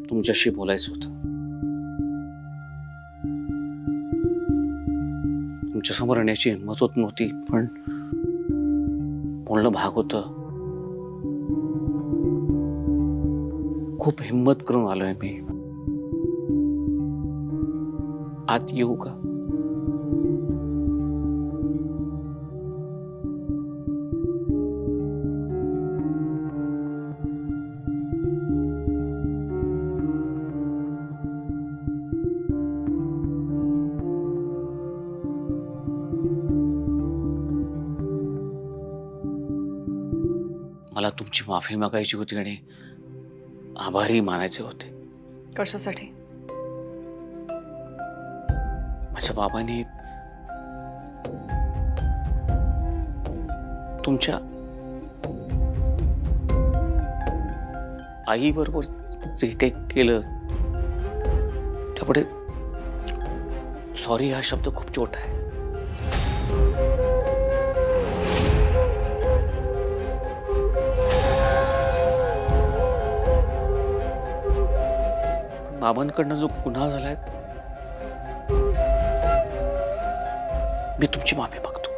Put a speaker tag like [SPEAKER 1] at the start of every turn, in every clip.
[SPEAKER 1] तुमच्याशी बोलायचं होतं. तुमच्यासमोर येण्याची हिंमत होत नव्हती, पण बोलणं भाग होतं. खूप हिंमत करून आलोय मी. आत येऊ का? मला तुमची माफी मागायची होती आणि आभारी मानायचे होते.
[SPEAKER 2] कशासाठी?
[SPEAKER 1] माझ्या बाबांनी तुमच्या आई बरोबर जे काही केलं त्यापुढे सॉरी हा शब्द खूप छोटा आहे. बाबांकडनं जो गुन्हा झालाय मी तुमची माफी मागतो.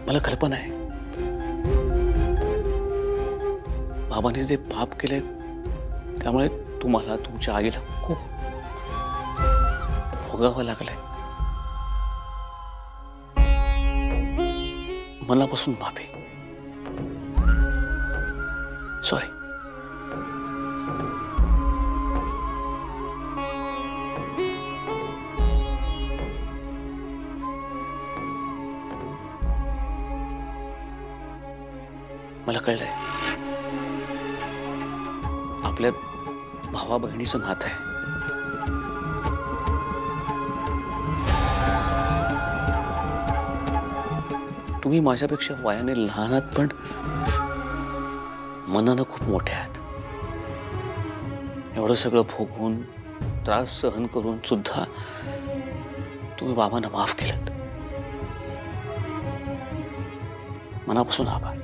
[SPEAKER 1] मला कल्पना आहे बाबांनी जे पाप केले त्यामुळे तुम्हाला तुमच्या आईला खूप भोगावं लागलंय. मनापासून माफी. सॉरी. मला कळलंय आपल्या भावा बहिणीचं नातं आहे. तुम्ही माझ्यापेक्षा वयाने लहान आहात पण मनानं खूप मोठे आहात. एवढं सगळं भोगून त्रास सहन करून सुद्धा तुम्ही बाबांना माफ केलं. मनापासून आभार.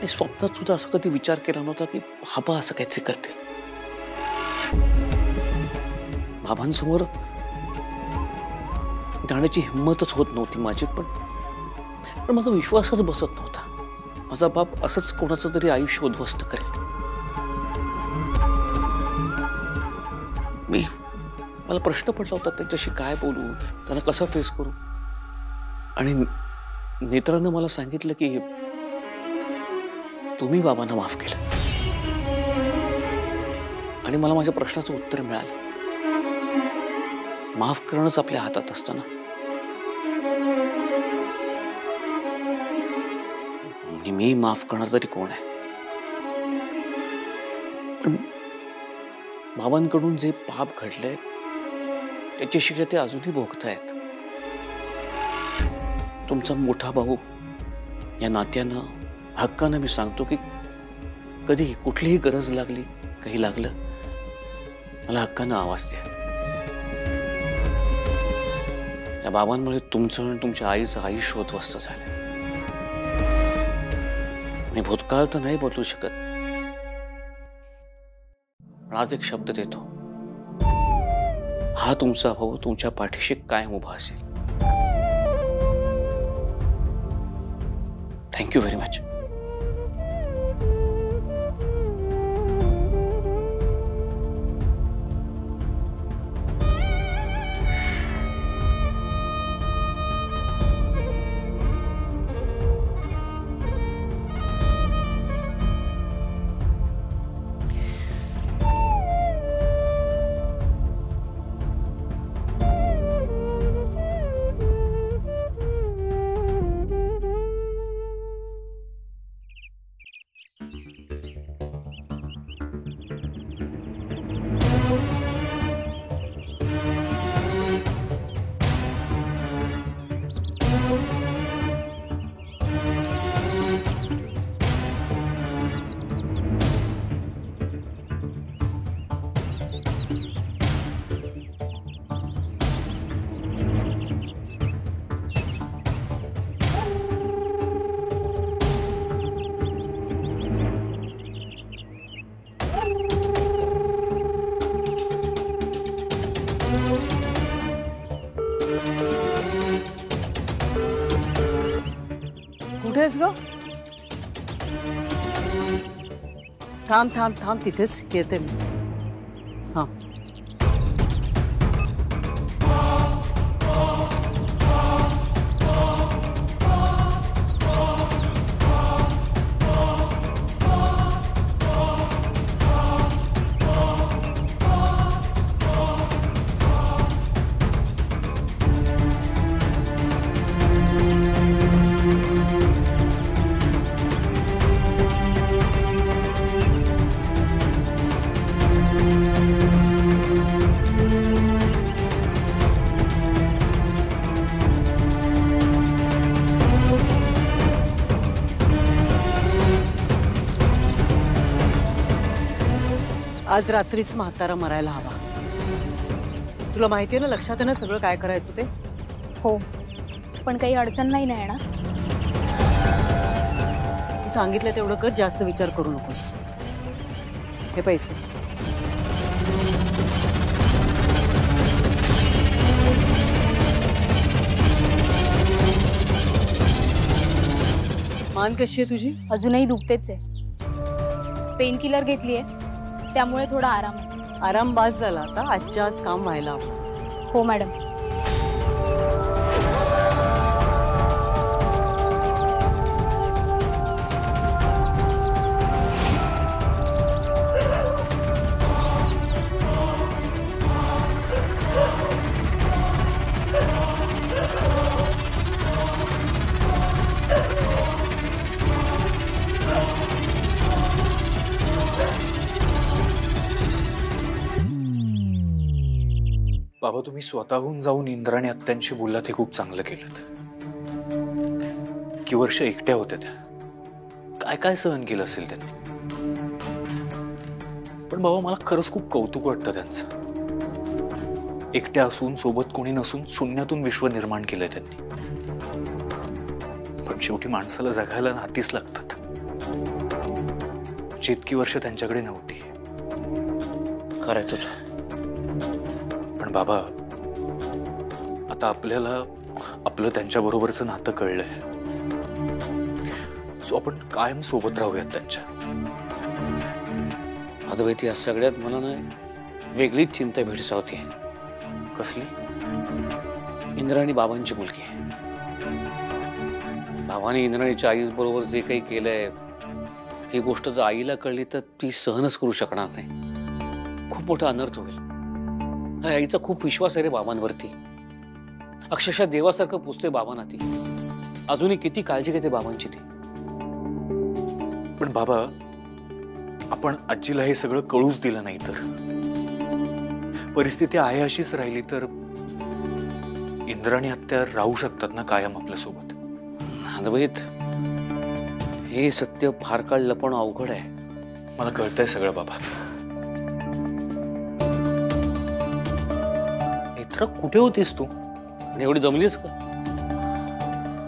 [SPEAKER 1] मी स्वप्नात सुद्धा असं कधी विचार केला नव्हता की बाबा असं काहीतरी करतील. बाबांसमोर जाण्याची हिंमतच होत नव्हती माझी. पण माझा विश्वासच बसत नव्हता. माझा बाप असंच कोणाचं तरी आयुष्य उद्ध्वस्त करेल. मला प्रश्न पडला होता त्यांच्याशी काय बोलू, त्यांना कसं फेस करू. आणि नेत्रानं मला सांगितलं की तुम्ही बाबांना माफ केलं. आणि मला माझ्या प्रश्नाचं उत्तर मिळालं. माफ करणंच आपल्या हातात असतं ना. मी माफ करणार तरी कोण आहे. पण बाबांकडून जे पाप घडलंय त्याची शिक्षा ते अजूनही भोगतायत. तुमचा मोठा भाऊ या नात्यानं हक्कानं मी सांगतो की कधी कुठलीही गरज लागली, काही लागलं, मला हक्कानं आवाज द्या. या बाबांमुळे तुमचं आणि तुमच्या आईचं आयुष्य उद्ध्वस्त झालंय. मी भूतकाळ तर नाही बदलू शकत, पण आज एक शब्द देतो. हा तुमचा भाऊ तुमच्या पाठीशी कायम उभा असेल. Thank you very much.
[SPEAKER 2] कुठेस ग? थांब थांब थांब तिथेच येते मी. हा आज रात्रीच म्हातारा मरायला हवा. तुला माहितीये ना, लक्षात आहे ना सगळं काय करायचं ते?
[SPEAKER 3] हो, पण काही अडचण नाही ना येणार.
[SPEAKER 2] सांगितलं तेवढं कर, जास्त विचार करू नकोस. हे पैसे मान कशी आहे तुझी?
[SPEAKER 3] अजूनही दुखतेच आहे. पेन किलर घेतलीये, त्यामुळे थोडा आराम आहे.
[SPEAKER 2] आराम बास झाला आता. आजच्या आज काम व्हायला हवं.
[SPEAKER 3] हो मॅडम.
[SPEAKER 4] बाबा, तुम्ही स्वतःहून जाऊन इंद्राणी आत्यांशी बोललात, हे खूप चांगलं केलं. की वर्ष एकट्या होत्या त्या, काय काय सहन केलं असेल त्यांनी. पण बाबा, मला खरंच खूप कौतुक वाटतं त्यांचं. एकट्या असून, सोबत कोणी नसून, शून्यातून विश्व निर्माण केलंय त्यांनी. पण शेवटी माणसाला जगायला नातीच लागतात. जितकी वर्ष त्यांच्याकडे नव्हती.
[SPEAKER 1] करायचं
[SPEAKER 4] पण बाबा, आता आपल्याला आपलं त्यांच्याबरोबरचं नातं कळलंय. सो आपण कायम सोबत राहूयात त्यांच्या.
[SPEAKER 1] अद्वैत, या सगळ्यात मला ना वेगळीच चिंता भेडसावते.
[SPEAKER 4] कसली?
[SPEAKER 1] इंद्राणी बाबांची मुलगी आहे. बाबांनी इंद्राणीच्या आईस बरोबर जे काही केलंय, ही गोष्ट जर आईला कळली तर ती सहनच करू शकणार नाही. खूप मोठा अनर्थ होईल. आईचा खूप विश्वास आहे रे बाबांवरती. अक्षरशः देवासारखं पुजते बाबांना ती. अजूनही किती काळजी घेते बाबांची ती.
[SPEAKER 4] पण बाबा, आपण आजीला हे सगळं कळूच दिलं नाही तर, परिस्थिती आहे अशीच राहिली तर इंद्राणी आत्या राहू शकतात ना कायम आपल्यासोबत?
[SPEAKER 1] अद्वैत, हे सत्य फार काळ लपणं अवघड आहे.
[SPEAKER 4] मला कळतंय सगळं बाबा. नेत्रा, कुठे होतीस तू?
[SPEAKER 1] एवढी जमलीस का?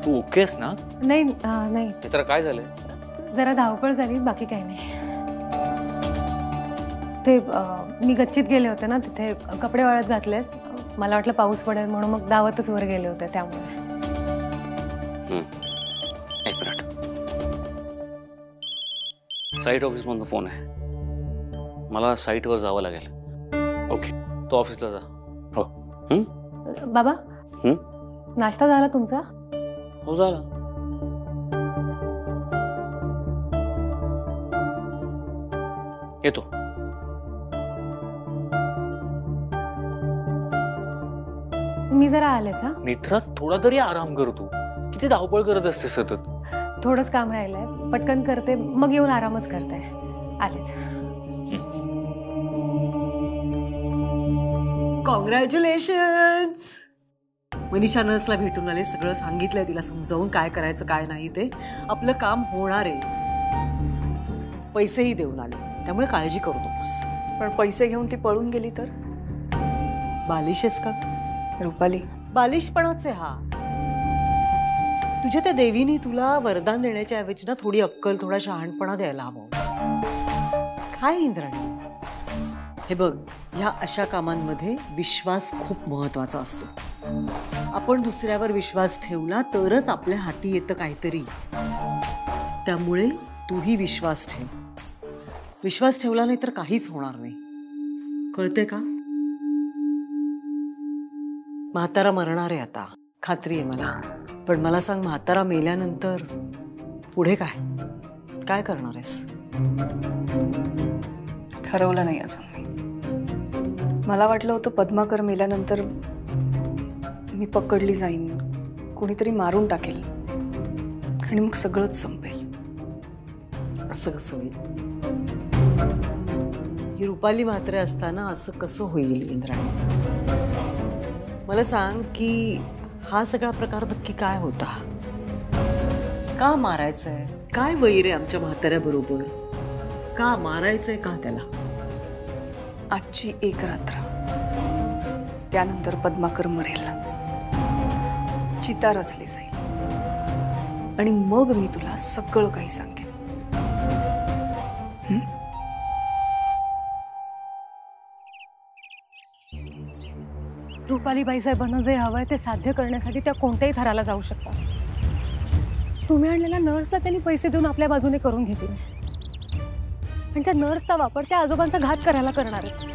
[SPEAKER 4] तू ओकेस ना?
[SPEAKER 5] नाही नाही,
[SPEAKER 1] नेत्रा, काय झालंय?
[SPEAKER 5] जरा धावपळ झाली, बाकी काही नाही. ते मी गच्चीत गेले होते ना, तिथे कपडे वाळत घातले. मला वाटलं पाऊस पडेल म्हणून मग दावतच वर गेले होते, त्यामुळे.
[SPEAKER 1] एक मिनिट. साईट ऑफिस मधून फोन आहे. मला साईटवर जावं लागेल.
[SPEAKER 4] ओके,
[SPEAKER 1] तो ऑफिसला जा.
[SPEAKER 4] हो.
[SPEAKER 5] बाबा, नाश्ता झाला तुमचा?
[SPEAKER 1] हो, झाला. येतो.
[SPEAKER 5] मी जरा आलेच. हा,
[SPEAKER 4] नेत्रा, थोडा तरी आराम कर. तू किती धावपळ करत असते सतत.
[SPEAKER 5] थोडंच काम राहिलंय, पटकन करते, मग येऊन आरामच करते. आलेच.
[SPEAKER 2] कॉंग्रॅच्युलेशन्स. मनीषा नर्सला भेटून आले, सगळं सांगितलंय तिला समजावून काय करायचं काय नाही ते. आपलं काम होणार आहे. पैसेही देऊन आले, त्यामुळे काळजी करू नकोस.
[SPEAKER 6] पण पैसे घेऊन ती पळून गेली तर?
[SPEAKER 2] बालिश आहेस का
[SPEAKER 6] रुपाली?
[SPEAKER 2] बालिशपणाच आहे हा. तुझ्या त्या देवीनी तुला वरदान देण्याच्या ऐवजी ना थोडी अक्कल, थोडा शहाणपणा द्यायला हवा. काय इंद्राणी, हे बघ, ह्या अशा कामांमध्ये विश्वास खूप महत्वाचा असतो. आपण दुसऱ्यावर विश्वास ठेवला तरच आपल्या हाती येतं काहीतरी. त्यामुळे तूही विश्वास ठेव. विश्वास ठेवला नाही तर काहीच होणार नाही. कळते का? म्हातारा मरणार आहे आता, खात्री आहे मला. पण मला सांग, म्हातारा मेल्यानंतर पुढे काय काय करणार आहेस?
[SPEAKER 6] ठरवलं नाही अजून मी. मला वाटलं होतं पद्माकर मेल्यानंतर मी पकडली जाईन, कोणीतरी मारून टाकेल आणि मग सगळंच संपेल.
[SPEAKER 2] असं कसं होईल? ही रुपाली म्हात्रे असताना असं कसं होईल इंद्राणी? मला सांग की हा सगळा प्रकार नक्की काय होता? का मारायचंय? काय वैर आहे आमच्या म्हाताऱ्याबरोबर? का मारायचंय का त्याला?
[SPEAKER 6] आजची एक रात्र, त्यानंतर पद्माकर मरेल, चिता रचली जाईल आणि मग मी तुला सगळं काही सांगेन.
[SPEAKER 5] रुपाली बाईसाहेबांना जे हवंय ते साध्य करण्यासाठी त्या कोणत्याही थराला जाऊ शकतात. तुम्ही आणलेल्या नर्सला त्यांनी पैसे देऊन आपल्या बाजूने करून घेतले आणि त्या नर्सचा वापर त्या आजोबांचा घात करायला करणार आहेत.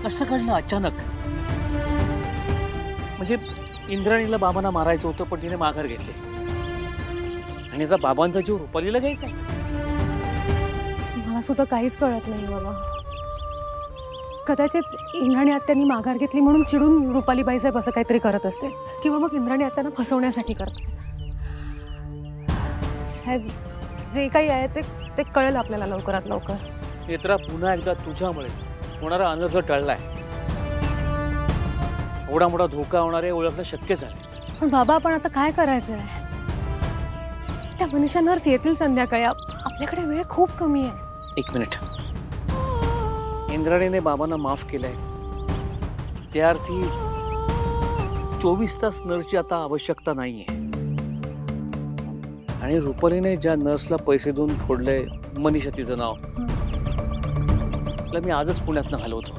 [SPEAKER 1] असं घडलं अचानक. म्हणजे इंद्राणीला बाबांना मारायचं होतं पण तिने माघार घेतली आणि आता बाबांचा जीव रुपालीला घ्यायचा.
[SPEAKER 5] मला सुद्धा काहीच कळत नाही बाबा. कदाचित इंद्राणी आत्यांनी माघार घेतली म्हणून चिडून रुपाली बाईसाहेब असं काहीतरी करत असते, किंवा मग इंद्राणी आत्यांना फसवण्यासाठी करतात. साहेब, जे काही आहे ते कळेल आपल्याला लवकरात लवकर.
[SPEAKER 1] नेत्रा, पुन्हा एकदा तुझ्यामुळे होणारा अनर्थ टळलाय. एवढा मोठा धोका होणार आहे ओळखणं शक्य झालं.
[SPEAKER 5] पण बाबा, आपण आता काय करायचंय? त्या मनीषा नर्स येतील संध्याकाळी. आपल्याकडे वेळ खूप कमी आहे.
[SPEAKER 1] एक मिनिट. इंद्राणीने बाबांना माफ केलंय, त्या अर्थी 24 तास नर्सची आता आवश्यकता नाहीये. आणि रुपालीने ज्या नर्सला पैसे देऊन फोडलंय, मनीषा तिचं नाव, मी आजच पुण्यातनं हलवतो.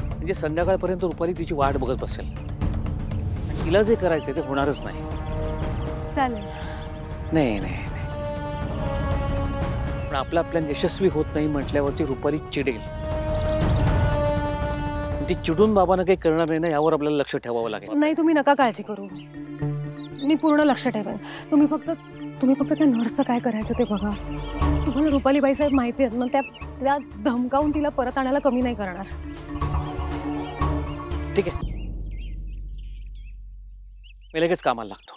[SPEAKER 1] म्हणजे संध्याकाळपर्यंत रुपाली तिची वाट बघत बसेल. आणि तिला जे करायचंय ते होणारच नाही.
[SPEAKER 5] चालेल.
[SPEAKER 1] नाही नाही, पण आपला प्लॅन यशस्वी होत नाही म्हटल्यावरती रुपाली चिडेल. ती चिडून बाबांना काही करणार नाही ना, यावर आपल्याला लक्ष ठेवावं लागेल.
[SPEAKER 5] नाही, तुम्ही नका काळजी करू. मी पूर्ण लक्ष ठेवेन. तुम्ही फक्त त्या नर्सचं काय करायचं ते बघा. तुम्हाला रुपाली बाईसाहेब माहिती आहेत ना, त्या धमकावून तिला परत आणायला कमी नाही करणार.
[SPEAKER 1] ठीक आहे, मी लगेच कामाला लागतो.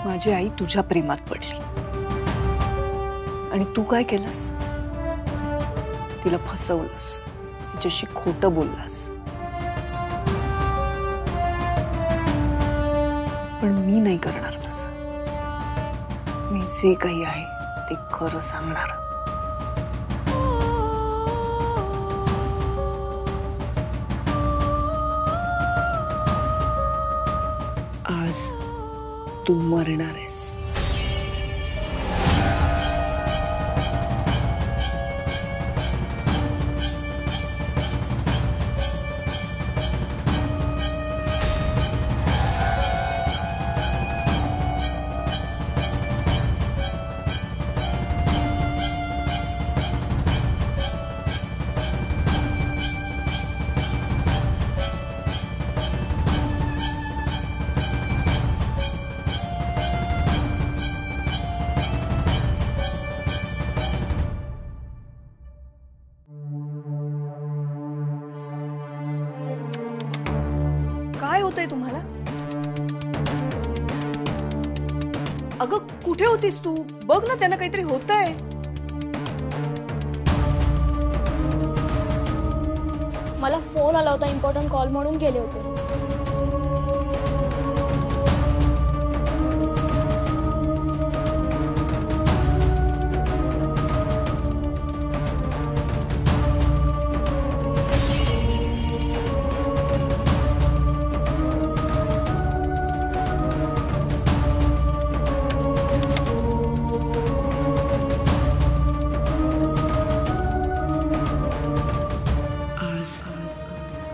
[SPEAKER 6] माझी आई तुझ्या प्रेमात पडली आणि तू काय केलंस? तिला फसवलंस, तिच्याशी खोटं बोललास. पण मी नाही करणार तसं. मी जे काही आहे ते खरं सांगणार. तू मरणार आहेस. काय होतंय तुम्हाला? अगं कुठे होतीस तू? बघ ना, त्यांना काहीतरी होतंय.
[SPEAKER 7] मला फोन आला होता, इम्पॉर्टंट कॉल म्हणून गेले होते.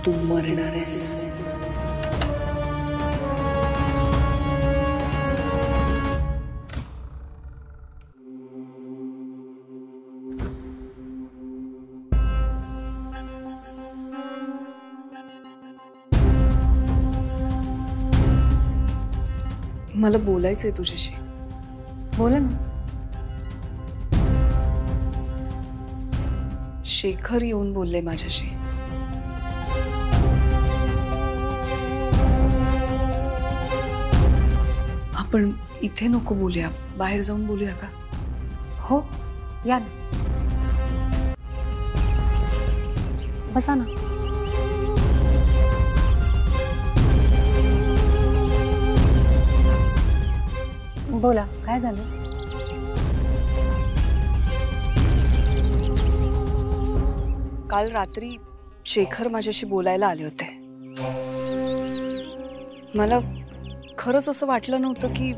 [SPEAKER 6] तू मरणार आहेस. मला बोलायचंय तुझ्याशी.
[SPEAKER 5] बोला ना.
[SPEAKER 6] शेखर येऊन बोलले माझ्याशी. आपण इथे नको बोलूया, बाहेर जाऊन बोलूया का?
[SPEAKER 5] हो, या ना. बसा ना. बोला, काय झालं?
[SPEAKER 6] काल रात्री शेखर माझ्याशी बोलायला आले होते. मला खरंच असं वाटलं नव्हतं की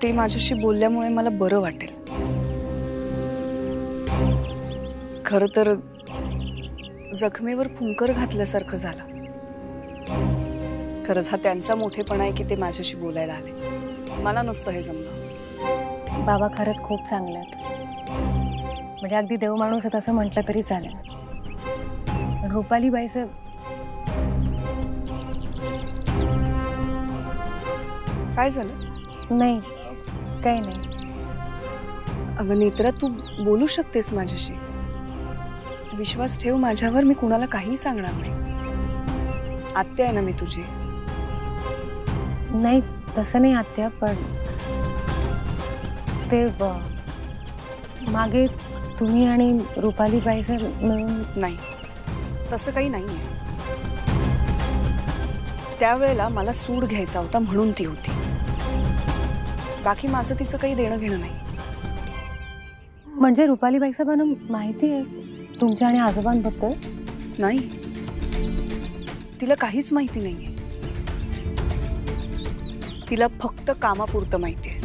[SPEAKER 6] ते माझ्याशी बोलल्यामुळे मला बरं वाटेल. खरं तर जखमेवर फुंकर घातल्यासारखं झालं. खरंच हा त्यांचा मोठेपणा आहे की ते माझ्याशी बोलायला आले. मला नसतं हे जमलं.
[SPEAKER 5] बाबा खरंच खूप चांगले आहेत. म्हणजे अगदी देव माणूस आहेत असं म्हटलं तरी चालेल. रुपाली बाईचं
[SPEAKER 6] काय झालं?
[SPEAKER 5] नाही, काही नाही.
[SPEAKER 6] अगं नेत्रा, तू बोलू शकतेस माझ्याशी. विश्वास ठेव माझ्यावर. मी कुणाला काही सांगणार नाही. आत्या आहे ना मी तुझी.
[SPEAKER 5] नाही तसं नाही आत्या, पण ते मागे तुम्ही आणि रुपाली बाईचे मिळून.
[SPEAKER 6] नाही, तसं काही नाहीये. त्यावेळेला मला सूड घ्यायचा होता म्हणून ती होती. बाकी माझं तिचं काही देणं घेणं नाही.
[SPEAKER 5] म्हणजे रुपाली बाई साहेबांना माहिती आहे तुमच्या आणि आजोबांबद्दल?
[SPEAKER 6] नाही, तिला काहीच माहिती नाहीये. तिला फक्त कामापुरतं माहिती आहे.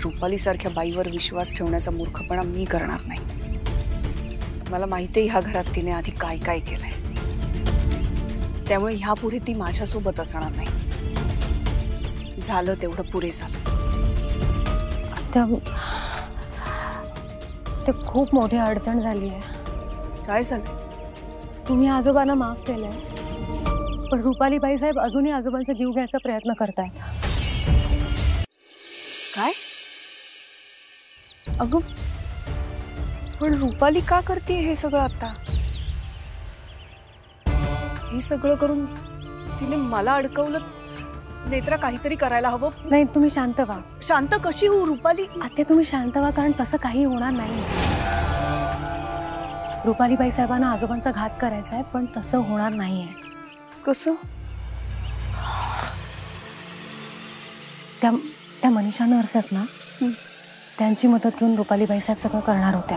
[SPEAKER 6] रुपाली सारख्या बाईवर विश्वास ठेवण्याचा मूर्खपणा मी करणार नाही. मला माहिती आहे ह्या घरात तिने आधी काय काय केलंय. त्यामुळे ह्यापुढे ती माझ्यासोबत असणार नाही. झालं तेवढं पुरे झालं.
[SPEAKER 5] ते खूप मोठी अडचण झाली आहे.
[SPEAKER 6] काय झालं?
[SPEAKER 5] तुम्ही आजोबांना माफ केलंय, पण रुपाली बाई साहेब अजूनही आजोबांचा जीव घ्यायचा प्रयत्न करतायत.
[SPEAKER 6] काय? अगं पण रुपाली का करते हे सगळं आता? हे सगळं करून तिने मला अडकवलं. नेत्रा, काहीतरी करायला हवं.
[SPEAKER 5] नाही, तुम्ही शांत व्हा.
[SPEAKER 6] शांत कशी होऊ रुपाली?
[SPEAKER 5] आता तुम्ही शांत व्हा, कारण तसं काही होणार नाही. रुपाली बाई साहेबांना आजोबांचा घात करायचा आहे, पण तसं होणार नाहीये.
[SPEAKER 6] कसं?
[SPEAKER 5] त्या मनीषा नर्स आहेत ना, त्यांची मदत घेऊन रुपाली बाई साहेब सगळं करणार होत्या.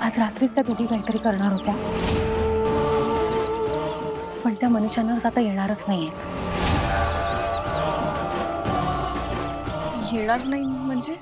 [SPEAKER 5] आज रात्रीच त्या दोघी काहीतरी करणार होत्या. पण त्या मनीषा नर्स आता येणारच नाहीयेत.
[SPEAKER 6] येणार नाही म्हणजे